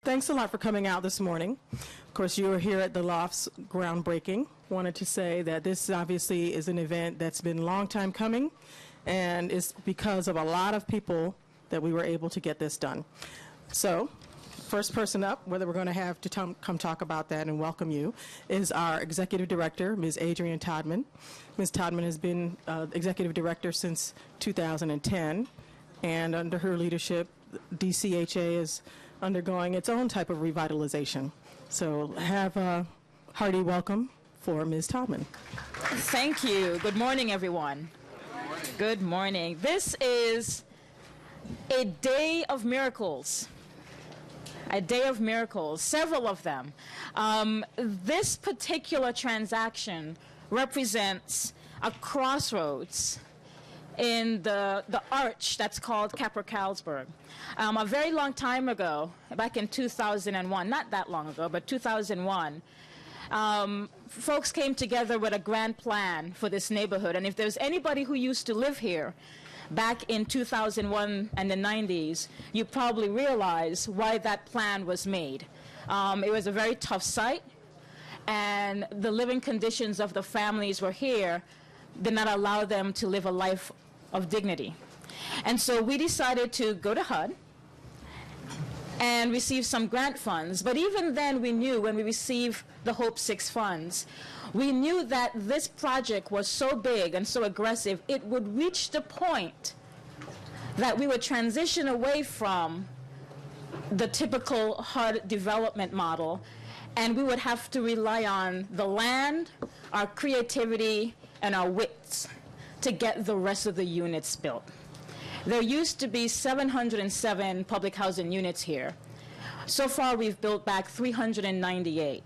Thanks a lot for coming out this morning. Of course, you are here at the Lofts groundbreaking. Wanted to say that this obviously is an event that's been a long time coming, and it's because of a lot of people that we were able to get this done. So, first person up, whether we're going to have to come talk about that and welcome you, is our Executive Director, Ms. Adrianne Todman. Ms. Todman has been Executive Director since 2010, and under her leadership, DCHA is undergoing its own type of revitalization. So have a hearty welcome for Ms. Todman. Thank you. Good morning, everyone. Good morning. This is a day of miracles. A day of miracles, several of them. This particular transaction represents a crossroads in the arch that's called Capra-Carlsberg. A very long time ago, back in 2001, not that long ago, but 2001, folks came together with a grand plan for this neighborhood. And if there's anybody who used to live here back in 2001 and the 90s, you probably realize why that plan was made. It was a very tough site, and the living conditions of the families were here did not allow them to live a life of dignity. And so we decided to go to HUD and receive some grant funds. But even then, we knew when we received the Hope 6 funds, we knew that this project was so big and so aggressive, it would reach the point that we would transition away from the typical HUD development model, and we would have to rely on the land, our creativity, and our wits to get the rest of the units built. There used to be 707 public housing units here. So far, we've built back 398.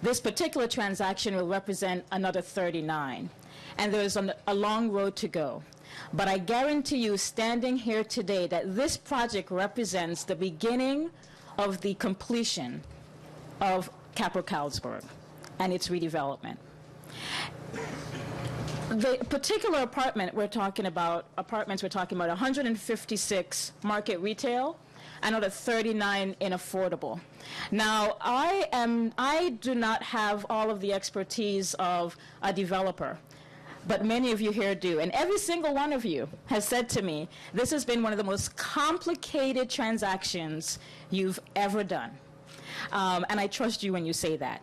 This particular transaction will represent another 39, and there's a long road to go. But I guarantee you, standing here today, that this project represents the beginning of the completion of Capra-Carlsberg and its redevelopment. The particular apartments we're talking about, 156 market retail, another 39 in affordable. Now, I do not have all of the expertise of a developer, but many of you here do. And every single one of you has said to me, this has been one of the most complicated transactions you've ever done. And I trust you when you say that.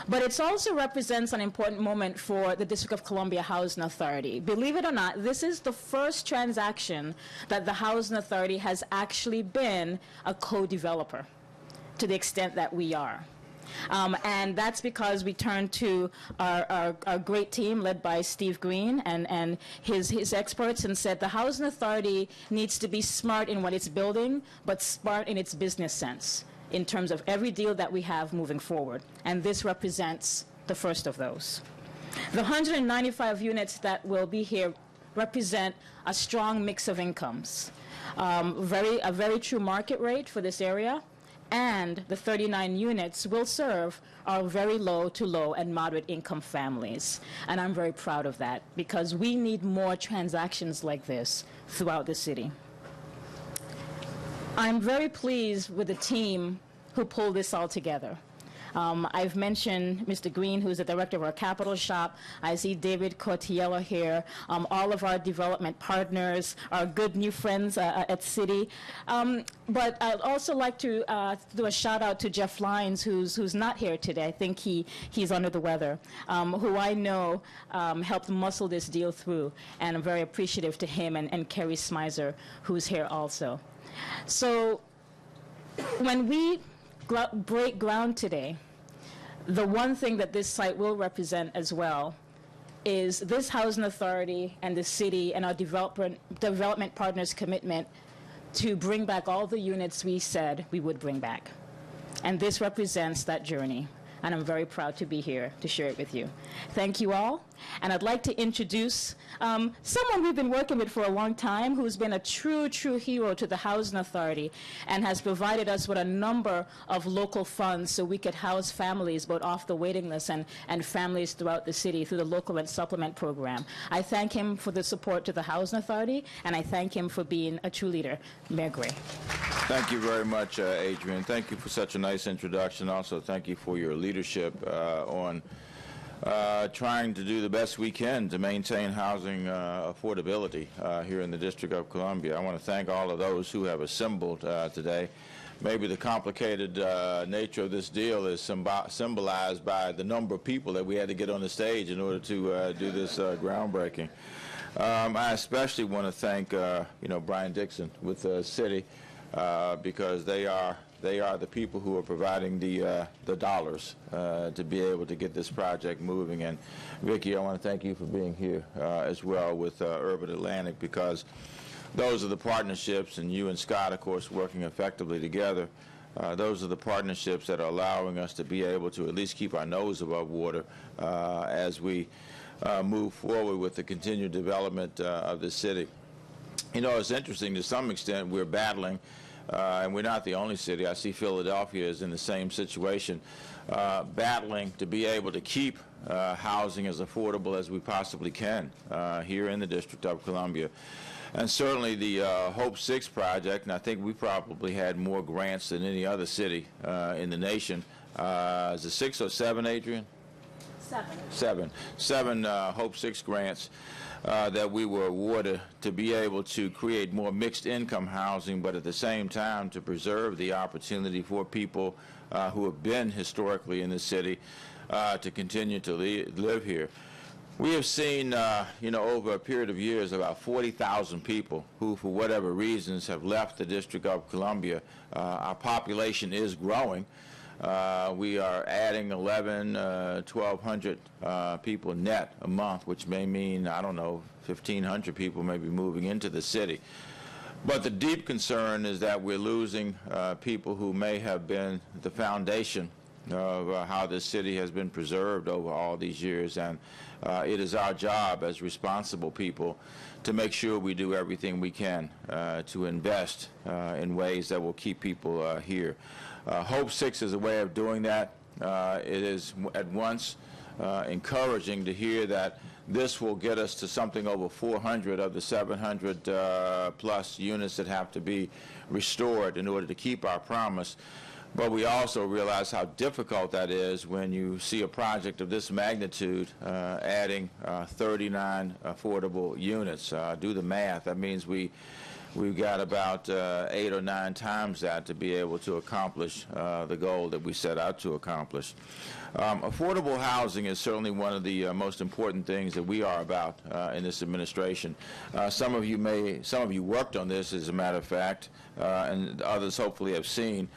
But it also represents an important moment for the District of Columbia Housing Authority. Believe it or not, this is the first transaction that the Housing Authority has actually been a co-developer to the extent that we are. And that's because we turned to our great team led by Steve Green and his experts and said the Housing Authority needs to be smart in what it's building, but smart in its business sense, in terms of every deal that we have moving forward. And this represents the first of those. The 195 units that will be here represent a strong mix of incomes, a very true market rate for this area, and the 39 units will serve our very low to low and moderate income families. And I'm very proud of that, because we need more transactions like this throughout the city. I'm very pleased with the team who pulled this all together. I've mentioned Mr. Green, who's the director of our capital shop. I see David Cortiello here, all of our development partners, our good new friends at Citi. But I'd also like to do a shout out to Jeff Lyons, who's not here today. I think he's under the weather, who I know helped muscle this deal through. And I'm very appreciative to him and Kerry Smizer, who's here also. So when we break ground today, the one thing that this site will represent as well is this housing authority and the city and our development partners' commitment to bring back all the units we said we would bring back. And this represents that journey. And I'm very proud to be here to share it with you. Thank you all. And I'd like to introduce someone we've been working with for a long time, who's been a true hero to the Housing Authority and has provided us with a number of local funds so we could house families both off the waiting list and families throughout the city through the local rent supplement program. I thank him for the support to the Housing Authority, and I thank him for being a true leader. Mayor Gray. Thank you very much, Adrianne. Thank you for such a nice introduction. Also, thank you for your leadership on trying to do the best we can to maintain housing affordability here in the District of Columbia. I want to thank all of those who have assembled today. Maybe the complicated nature of this deal is symbolized by the number of people that we had to get on the stage in order to do this groundbreaking. I especially want to thank Brian Dixon with the city because they are the people who are providing the dollars to be able to get this project moving. And Vicki, I want to thank you for being here as well with Urban Atlantic, because those are the partnerships, and you and Scott, of course, working effectively together. Those are the partnerships that are allowing us to be able to at least keep our nose above water as we move forward with the continued development of the city. You know, it's interesting to some extent. We're battling, and we're not the only city. I see Philadelphia is in the same situation, battling to be able to keep housing as affordable as we possibly can here in the District of Columbia. And certainly the Hope 6 project, and I think we probably had more grants than any other city in the nation. Is it 6 or 7, Adrianne? Seven Hope 6 grants that we were awarded to be able to create more mixed income housing, but at the same time to preserve the opportunity for people who have been historically in the city to continue to live here. We have seen, over a period of years, about 40,000 people who, for whatever reasons, have left the District of Columbia. Our population is growing. We are adding 1,200 people net a month, which may mean, 1,500 people may be moving into the city. But the deep concern is that we're losing people who may have been the foundation of how this city has been preserved over all these years, and it is our job as responsible people to make sure we do everything we can to invest in ways that will keep people here. Hope 6 is a way of doing that. It is at once encouraging to hear that this will get us to something over 400 of the 700 plus units that have to be restored in order to keep our promise. But we also realize how difficult that is when you see a project of this magnitude adding 39 affordable units. Do the math. That means we've got about 8 or 9 times that to be able to accomplish the goal that we set out to accomplish. Affordable housing is certainly one of the most important things that we are about in this administration. Some of you worked on this, as a matter of fact, and others hopefully have seen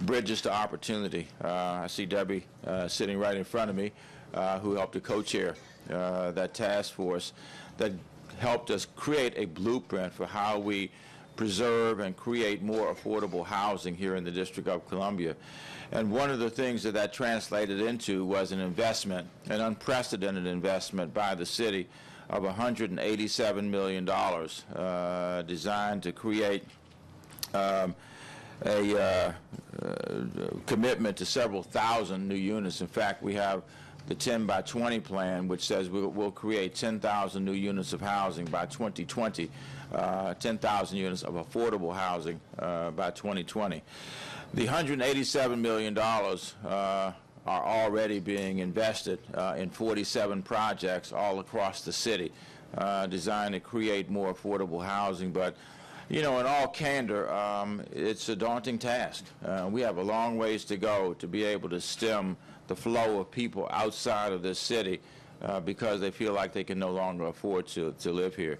Bridges to Opportunity. I see Debbie sitting right in front of me, who helped to co-chair that task force that helped us create a blueprint for how we preserve and create more affordable housing here in the District of Columbia. And one of the things that translated into was an investment, an unprecedented investment by the city of $187 million designed to create a commitment to several thousand new units. In fact, we have the 10 by 20 plan, which says we'll create 10,000 new units of housing by 2020, 10,000 units of affordable housing by 2020. The $187 million are already being invested in 47 projects all across the city designed to create more affordable housing. But in all candor, it's a daunting task. We have a long ways to go to be able to stem the flow of people outside of this city because they feel like they can no longer afford to live here.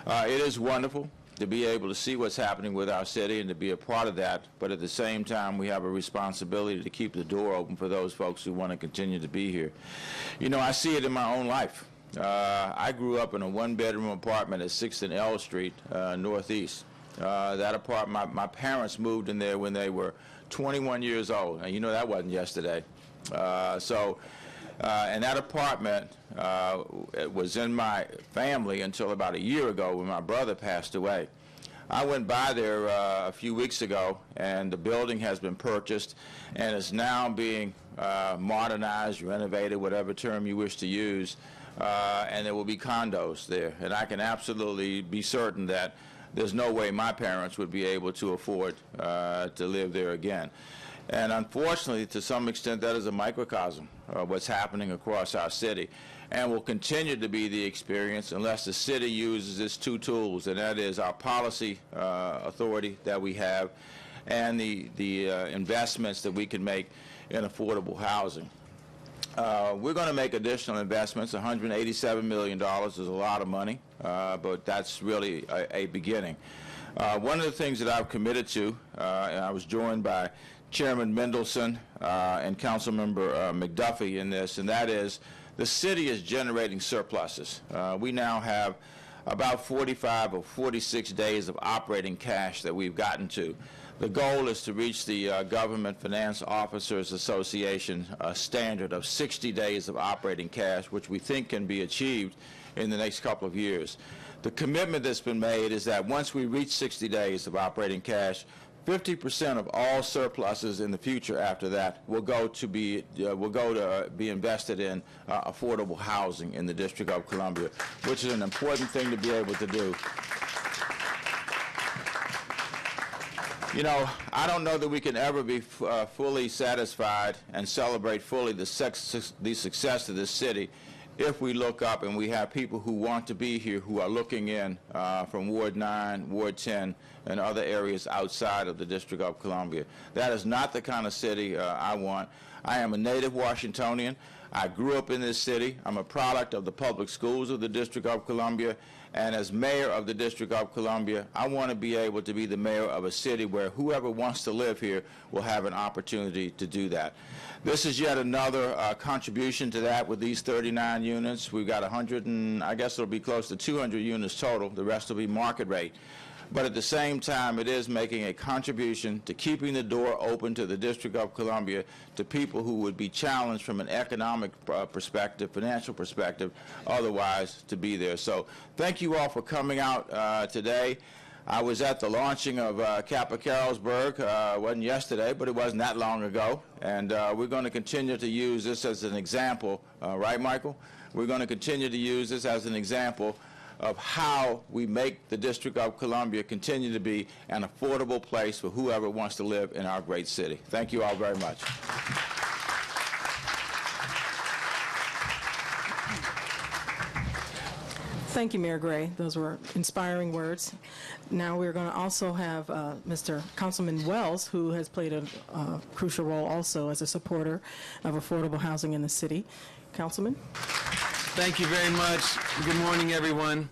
It is wonderful to be able to see what's happening with our city and to be a part of that, but at the same time, we have a responsibility to keep the door open for those folks who want to continue to be here. I see it in my own life. I grew up in a one-bedroom apartment at 6th and L Street, Northeast. That apartment, my parents moved in there when they were 21 years old, and that wasn't yesterday. So And that apartment was in my family until about a year ago when my brother passed away. I went by there a few weeks ago, and the building has been purchased and is now being modernized, renovated, whatever term you wish to use, and there will be condos there. And I can absolutely be certain that there's no way my parents would be able to afford to live there again. And unfortunately, to some extent, that is a microcosm of what's happening across our city, and will continue to be the experience unless the city uses its two tools, and that is our policy authority that we have and the investments that we can make in affordable housing. We're going to make additional investments. $187 million is a lot of money, but that's really a beginning. One of the things that I've committed to, and I was joined by Chairman Mendelson and Councilmember McDuffie in this, and that is the city is generating surpluses. We now have about 45 or 46 days of operating cash that we've gotten to. The goal is to reach the Government Finance Officers Association standard of 60 days of operating cash, which we think can be achieved in the next couple of years. The commitment that's been made is that once we reach 60 days of operating cash, 50% of all surpluses in the future after that will go to be invested in affordable housing in the District of Columbia, which is an important thing to be able to do. You know, I don't know that we can ever be fully satisfied and celebrate fully the success of this city if we look up and we have people who want to be here who are looking in from Ward 9, Ward 10, and other areas outside of the District of Columbia. That is not the kind of city I want. I am a native Washingtonian. I grew up in this city. I'm a product of the public schools of the District of Columbia. And as mayor of the District of Columbia, I want to be able to be the mayor of a city where whoever wants to live here will have an opportunity to do that. This is yet another contribution to that with these 39 units. We've got 100 and I guess it'll be close to 200 units total. The rest will be market rate. But at the same time, it is making a contribution to keeping the door open to the District of Columbia to people who would be challenged from an economic perspective, financial perspective, otherwise to be there. So thank you all for coming out today. I was at the launching of Kappa Carrollsburg. It wasn't yesterday, but it wasn't that long ago. And we're going to continue to use this as an example, right, Michael? We're going to continue to use this as an example of how we make the District of Columbia continue to be an affordable place for whoever wants to live in our great city. Thank you all very much. Thank you, Mayor Gray. Those were inspiring words. Now we're going to also have Mr. Councilman Wells, who has played a crucial role also as a supporter of affordable housing in the city. Councilman? Thank you very much. Good morning, everyone.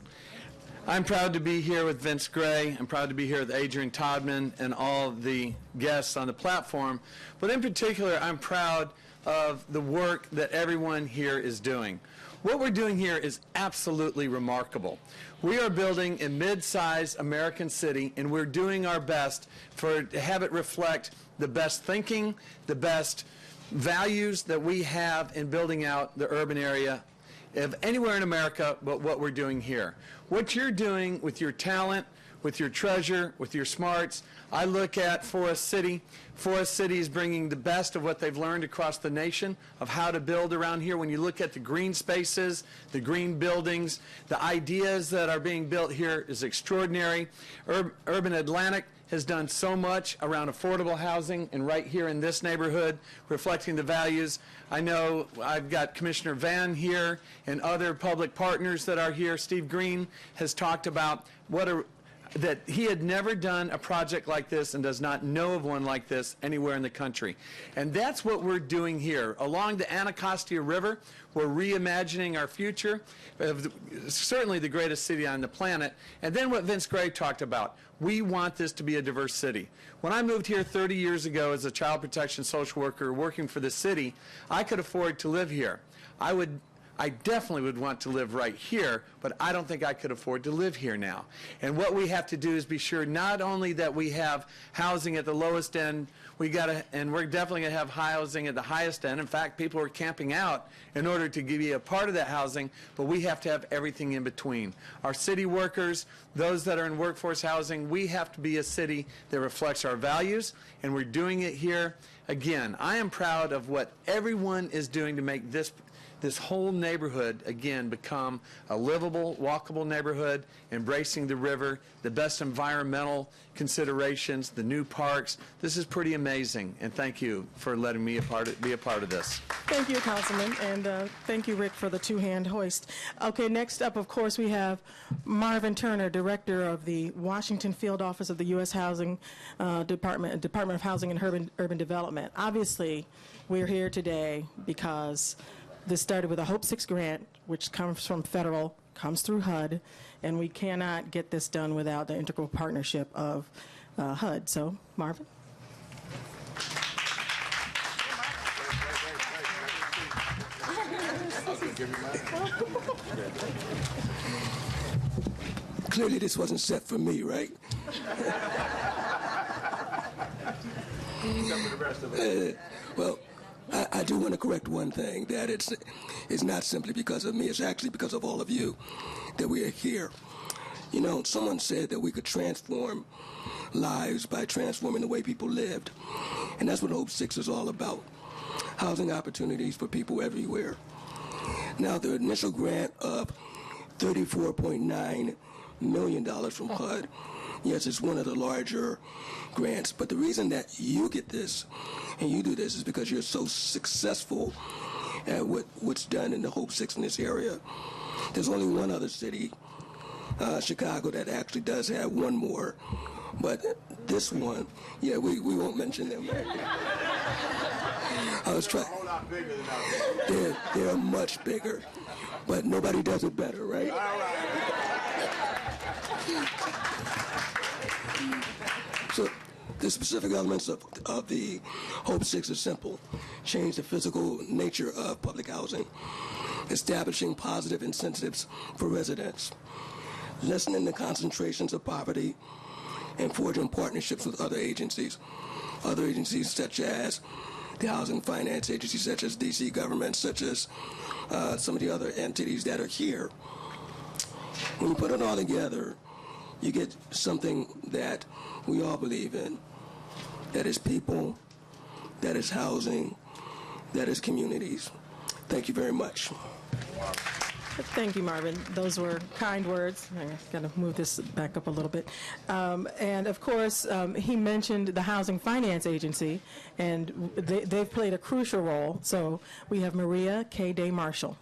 I'm proud to be here with Vince Gray. I'm proud to be here with Adrianne Todman and all the guests on the platform. But in particular, I'm proud of the work that everyone here is doing. What we're doing here is absolutely remarkable. We are building a mid-sized American city, and we're doing our best to have it reflect the best thinking, the best values that we have in building out the urban area of anywhere in America but what we're doing here. What you're doing with your talent, with your treasure, with your smarts, I look at Forest City. Forest City is bringing the best of what they've learned across the nation of how to build around here. When you look at the green spaces, the green buildings, the ideas that are being built here is extraordinary. Urban Atlantic has done so much around affordable housing and right here in this neighborhood, reflecting the values. I know I've got Commissioner Van here and other public partners that are here. Steve Green has talked about that he had never done a project like this and does not know of one like this anywhere in the country. And that's what we're doing here. Along the Anacostia River, we're reimagining our future, certainly the greatest city on the planet. And then what Vince Gray talked about, we want this to be a diverse city. When I moved here 30 years ago as a child protection social worker working for the city, I could afford to live here. I would I definitely would want to live right here, but I don't think I could afford to live here now. And what we have to do is be sure not only that we have housing at the lowest end, and we're definitely going to have housing at the highest end. In fact, people are camping out in order to be a part of that housing, but we have to have everything in between. Our city workers, those that are in workforce housing, we have to be a city that reflects our values, and we're doing it here. Again, I am proud of what everyone is doing to make this whole neighborhood, again, become a livable, walkable neighborhood, embracing the river, the best environmental considerations, the new parks. This is pretty amazing, and thank you for letting me be a part of this. Thank you, Councilman, and thank you, Rick, for the two-hand hoist. Okay, next up, of course, we have Marvin Turner, Director of the Washington Field Office of the U.S. Housing Department of Housing and Urban Development. Obviously, we're here today because this started with a Hope 6 grant, which comes from federal, comes through HUD, and we cannot get this done without the integral partnership of HUD. So, Marvin. Clearly this wasn't set for me, right? Well, I do want to correct one thing, that it's not simply because of me, it's actually because of all of you that we are here. You know, someone said that we could transform lives by transforming the way people lived, and that's what Hope 6 is all about, housing opportunities for people everywhere. Now, the initial grant of $34.9 million from HUD, yes, it's one of the larger grants, but the reason that you get this and you do this is because you're so successful at what's done in the Hope 6 in this area. There's only one other city, Chicago, that actually does have one more, but this one, yeah, we won't mention them. I was trying. They're much bigger, but nobody does it better, right? So the specific elements of the Hope 6 are simple. Change the physical nature of public housing, establishing positive incentives for residents, lessening the concentrations of poverty, and forging partnerships with other agencies such as the Housing Finance Agency, such as DC government, such as some of the other entities that are here. When you put it all together, you get something that we all believe in. That is people, that is housing, that is communities. Thank you very much. Thank you, Marvin. Those were kind words. I got to move this back up a little bit. And of course, he mentioned the Housing Finance Agency, and they've played a crucial role. So we have Maria K. Day Marshall.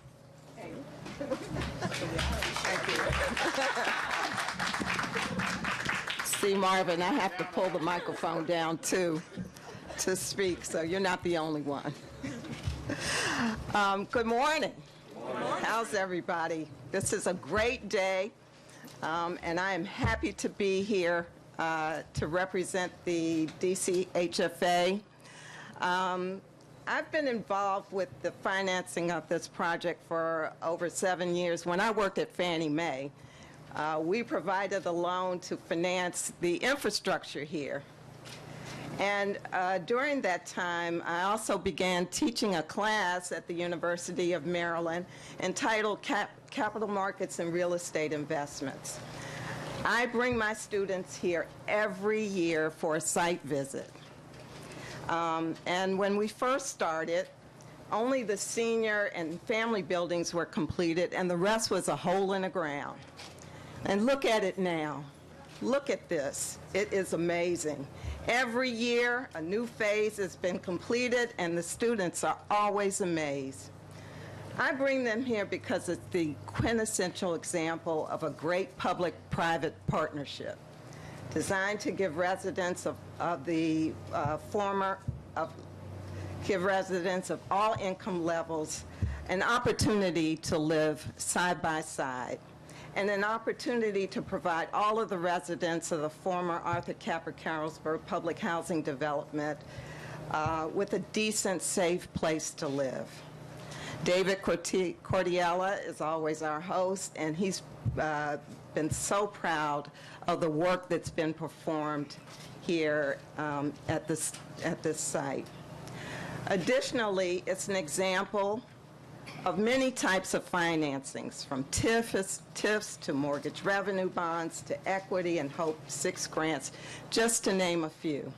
See, Marvin, I have to pull the microphone down too to speak, so you're not the only one. Good morning. How's everybody? This is a great day, and I am happy to be here to represent the DCHA. I've been involved with the financing of this project for over 7 years. When I worked at Fannie Mae, we provided a loan to finance the infrastructure here. And during that time, I also began teaching a class at the University of Maryland entitled Capital Markets and Real Estate Investments. I bring my students here every year for a site visit. And when we first started, only the senior and family buildings were completed, and the rest was a hole in the ground. And look at it now. Look at this. It is amazing. Every year, a new phase has been completed, and the students are always amazed. I bring them here because it's the quintessential example of a great public-private partnership designed to give residents of all income levels an opportunity to live side by side, and an opportunity to provide all of the residents of the former Arthur Capper Carrollsburg public housing development with a decent, safe place to live. David Cordiella is always our host, and he's been so proud of the work that's been performed here at this site. Additionally, it's an example of many types of financings, from TIFs to mortgage revenue bonds to equity and HOPE 6 grants, just to name a few.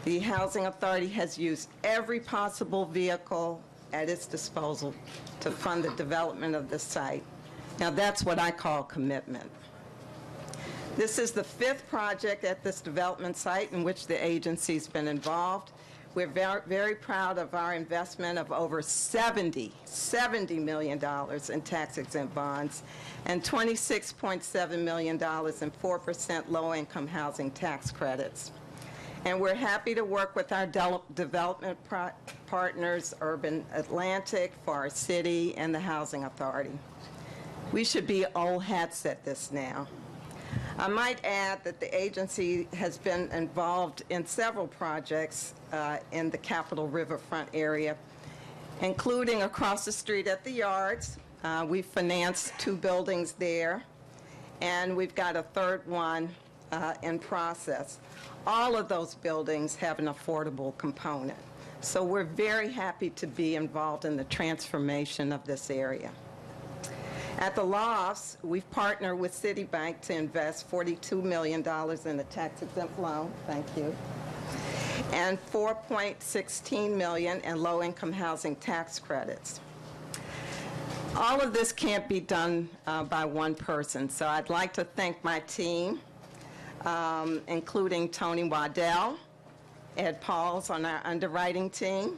The Housing Authority has used every possible vehicle at its disposal to fund the development of the site. Now, that's what I call commitment. This is the 5th project at this development site in which the agency's been involved. We're very proud of our investment of over $70 million in tax-exempt bonds and $26.7 million in 4% low-income housing tax credits. And we're happy to work with our development partners, Urban Atlantic, Forest City, and the Housing Authority. We should be old hats at this now. I might add that the agency has been involved in several projects in the Capitol Riverfront area, including across the street at the Yards. We financed 2 buildings there, and we've got a 3rd one in process. All of those buildings have an affordable component. So we're very happy to be involved in the transformation of this area. At the Lofts, we've partnered with Citibank to invest $42 million in a tax-exempt loan, thank you, and $4.16 million in low-income housing tax credits. All of this can't be done by one person, so I'd like to thank my team, including Tony Waddell, Ed Pauls on our underwriting team,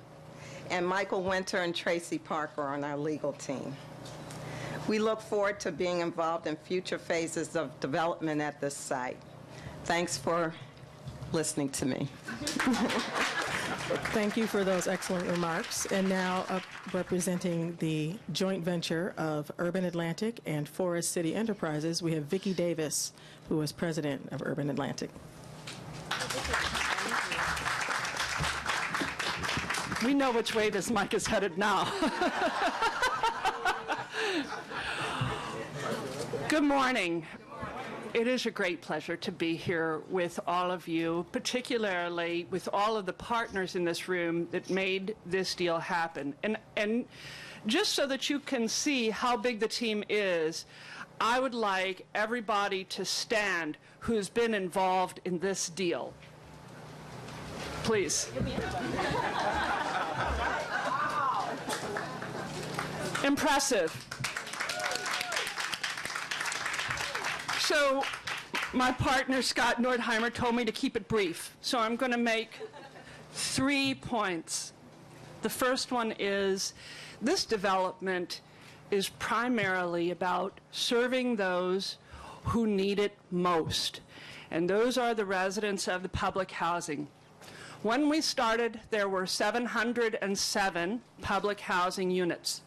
and Michael Winter and Tracy Parker on our legal team. We look forward to being involved in future phases of development at this site. Thanks for listening to me. Thank you for those excellent remarks. And now representing the joint venture of Urban Atlantic and Forest City Enterprises, we have Vicki Davis, who is president of Urban Atlantic. We know which way this mic is headed now. Good morning. It is a great pleasure to be here with all of you, particularly with all of the partners in this room that made this deal happen. And just so that you can see how big the team is, I would like everybody to stand who's been involved in this deal. Please. Impressive. So my partner, Scott Nordheimer, told me to keep it brief. So I'm going to make 3 points. The first one is this development is primarily about serving those who need it most. And those are the residents of the public housing. When we started, there were 707 public housing units.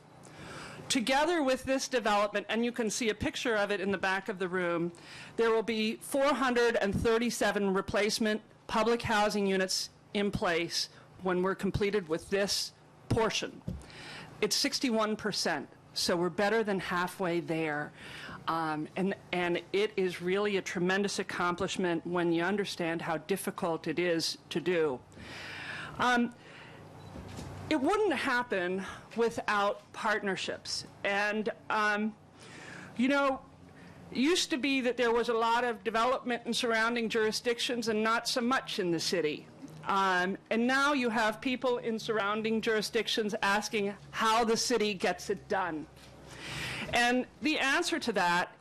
Together with this development, and you can see a picture of it in the back of the room, there will be 437 replacement public housing units in place when we're completed with this portion. It's 61%, so we're better than halfway there. And it is really a tremendous accomplishment when you understand how difficult it is to do. It wouldn't happen without partnerships. And, you know, it used to be that there was a lot of development in surrounding jurisdictions and not so much in the city. And now you have people in surrounding jurisdictions asking how the city gets it done. And the answer to that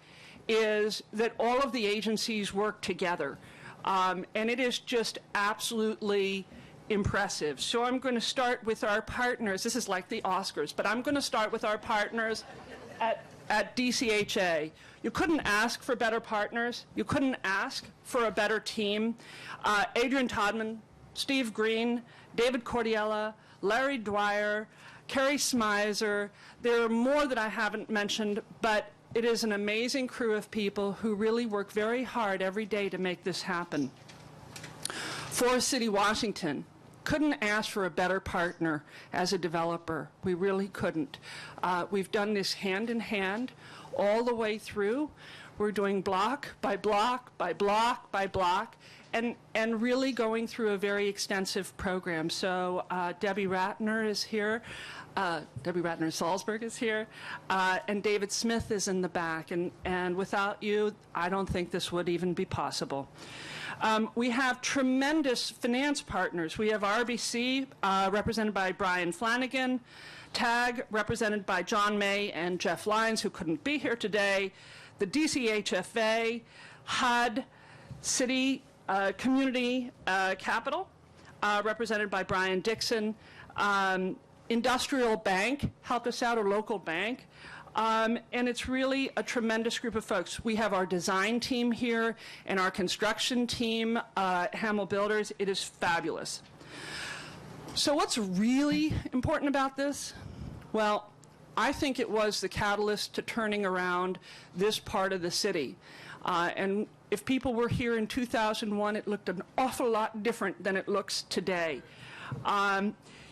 is that all of the agencies work together. And it is just absolutely impressive. So I'm going to start with our partners. This is like the Oscars, but I'm going to start with our partners at DCHA. You couldn't ask for better partners. You couldn't ask for a better team. Adrianne Todman, Steve Green, David Cordiella, Larry Dwyer, Carrie Smizer. There are more that I haven't mentioned, but it is an amazing crew of people who really work very hard every day to make this happen. Forest City, Washington. couldn't ask for a better partner as a developer. We really couldn't. We've done this hand in hand all the way through. We're doing block by block by block by block, and really going through a very extensive program. So Debbie Ratner is here. Debbie Ratner-Salzberg is here, and David Smith is in the back. And without you, I don't think this would even be possible. We have tremendous finance partners. We have RBC, represented by Brian Flanagan, TAG, represented by John May and Jeff Lyons, who couldn't be here today, the DCHA, HUD, Citi Community Capital, represented by Brian Dixon, Industrial Bank helped us out, a local bank. And it's really a tremendous group of folks. We have our design team here and our construction team at Hamel Builders. It is fabulous. So what's really important about this? Well, I think it was the catalyst to turning around this part of the city. And if people were here in 2001, it looked an awful lot different than it looks today.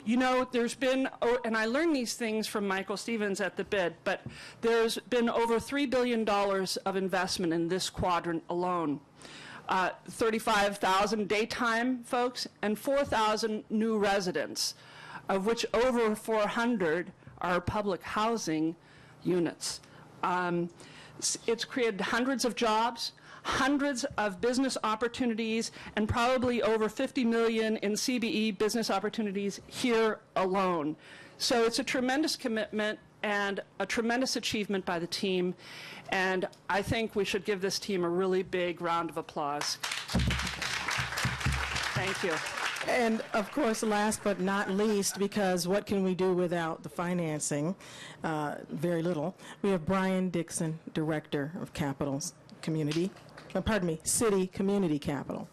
You know, there's been, and I learned these things from Michael Stevens at the bid, but there's been over $3 billion of investment in this quadrant alone. 35,000 daytime folks and 4,000 new residents, of which over 400 are public housing units. It's created hundreds of jobs, hundreds of business opportunities, and probably over 50 million in CBE business opportunities here alone. So it's a tremendous commitment and a tremendous achievement by the team, and I think we should give this team a really big round of applause. Thank you. And of course, last but not least, because what can we do without the financing? Very little. We have Brian Dixon, Director of Citi Community Capital.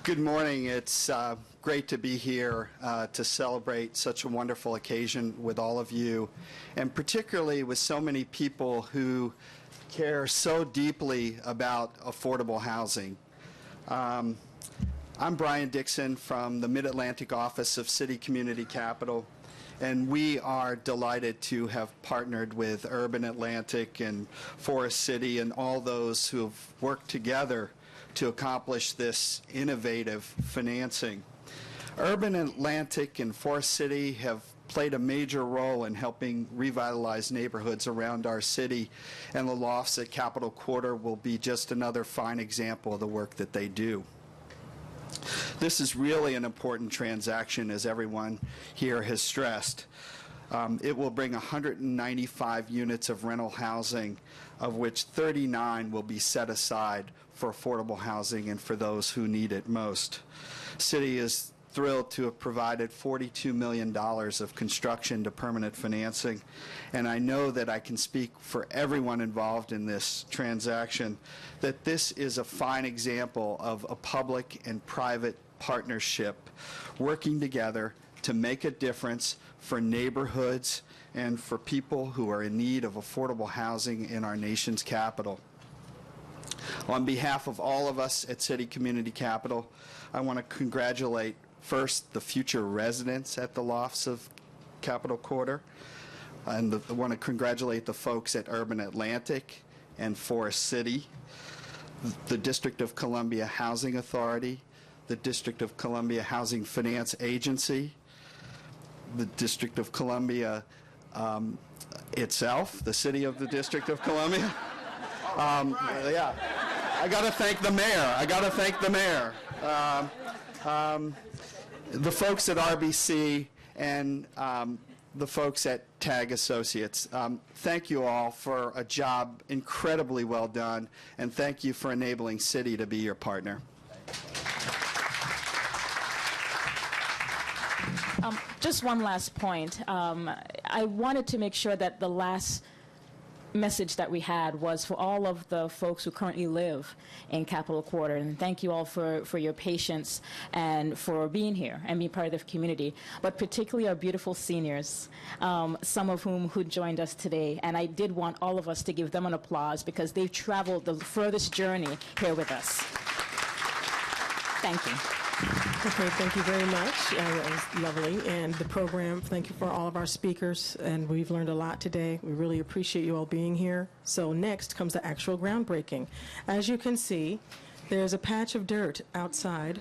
Good morning. It's great to be here to celebrate such a wonderful occasion with all of you, and particularly with so many people who care so deeply about affordable housing. I'm Brian Dixon from the Mid-Atlantic office of Citi Community Capital, and we are delighted to have partnered with Urban Atlantic and Forest City and all those who have worked together to accomplish this innovative financing. Urban Atlantic and Forest City have played a major role in helping revitalize neighborhoods around our city, and the Lofts at Capitol Quarter will be just another fine example of the work that they do. This is really an important transaction, as everyone here has stressed. It will bring 195 units of rental housing, of which 39 will be set aside for affordable housing and for those who need it most. Citi is thrilled to have provided $42 million of construction to permanent financing, and I know that I can speak for everyone involved in this transaction that this is a fine example of a public and private partnership working together to make a difference for neighborhoods and for people who are in need of affordable housing in our nation's capital. On behalf of all of us at Citi Community Capital, I want to congratulate first the future residents at the Lofts of Capitol Quarter, and I want to congratulate the folks at Urban Atlantic and Forest City, the District of Columbia Housing Authority, the District of Columbia Housing Finance Agency, the District of Columbia itself, the City of the District of Columbia. Yeah, I got to thank the mayor. The folks at RBC and the folks at TAG Associates. Thank you all for a job incredibly well done, and thank you for enabling Citi to be your partner. Just one last point. I wanted to make sure that the last message that we had was for all of the folks who currently live in Capitol Quarter. And thank you all for your patience and for being here and being part of the community, but particularly our beautiful seniors, some of whom who joined us today. And I did want all of us to give them an applause because they've traveled the furthest journey here with us. Thank you. Okay, thank you very much. That was lovely. And the program, thank you for all of our speakers. And we've learned a lot today. We really appreciate you all being here. So next comes the actual groundbreaking. As you can see, there's a patch of dirt outside.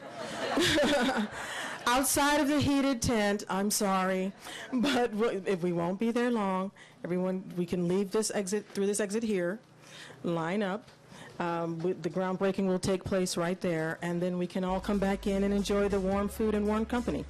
Outside of the heated tent, I'm sorry, but if we won't be there long, everyone, we can leave this exit, through this exit here, line up. The groundbreaking will take place right there, and then we can all come back in and enjoy the warm food and warm company.